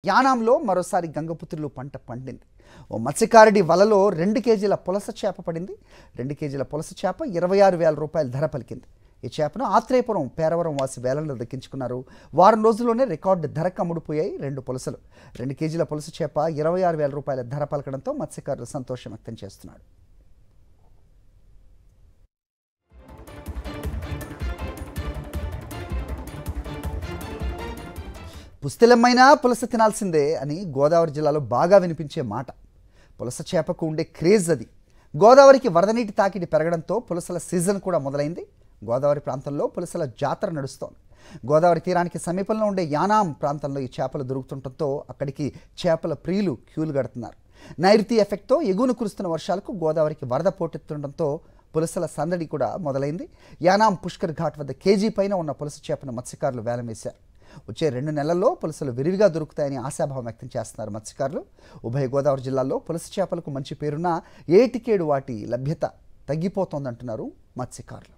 యానాంలో మరోసారి గంగపుత్రులు పంట పండింది. ఓ మత్స్యకారుడి వలలో 2 కేజీల పులస చేప పడింది. 2 కేజీల పులస చేప 26,000 రూపాయల ధర పలికింది. ఈ చేపను ఆత్రేయపురం పేరవరం వాసి వేలంలో దక్కించుకున్నారు. వారం రోజుల్లోనే రికార్డు ధరకు అమ్ముడుపోయాయి 2 పులసలు. 2 కేజీల పులస చేప 26,000 రూపాయల ధర పలకడంతో మత్స్యకారులు సంతోషం వ్యక్తం చేస్తున్నారు. పుస్తెలమ్మైనా పులస తినాల్సిందే అని గోదావరి జిల్లాలో బాగా వినిపించే మాట. పులస చేపకు ఉండే క్రేజ్ అది. గోదావరికి వరద నీటి తాకిడి పెరగడంతో పులసల సీజన్ కూడా మొదలైంది. గోదావరి ప్రాంతంలో పులసల జాతర నడుస్తోంది. గోదావరి తీరానికి సమీపంలో ఉండే యానాం ప్రాంతంలో ఈ చేపలు దొరుకుతుండటంతో అక్కడికి చేపల ప్రియులు క్యూలు కడుతున్నారు. నైరుతి ఎఫెక్ట్తో ఎగువన కురుస్తున్న వర్షాలకు గోదావరికి వరద పోటెత్తుండటంతో పులసల సందడి కూడా మొదలైంది. యానాం పుష్కర్ ఘాట్ వద్ద కేజీ పైన ఉన్న పులస చేపను మత్స్యకారులు వేలం వేశారు. వచ్చే 2 నెలల్లో పులసలు విరివిగా దొరుకుతాయని ఆశాభావం వ్యక్తం చేస్తున్నారు మత్స్యకారులు. ఉభయ గోదావరి జిల్లాల్లో పులస చేపలకు మంచి పేరున్న ఏటికేడు వాటి లభ్యత తగ్గిపోతోందంటున్నారు మత్స్యకారులు.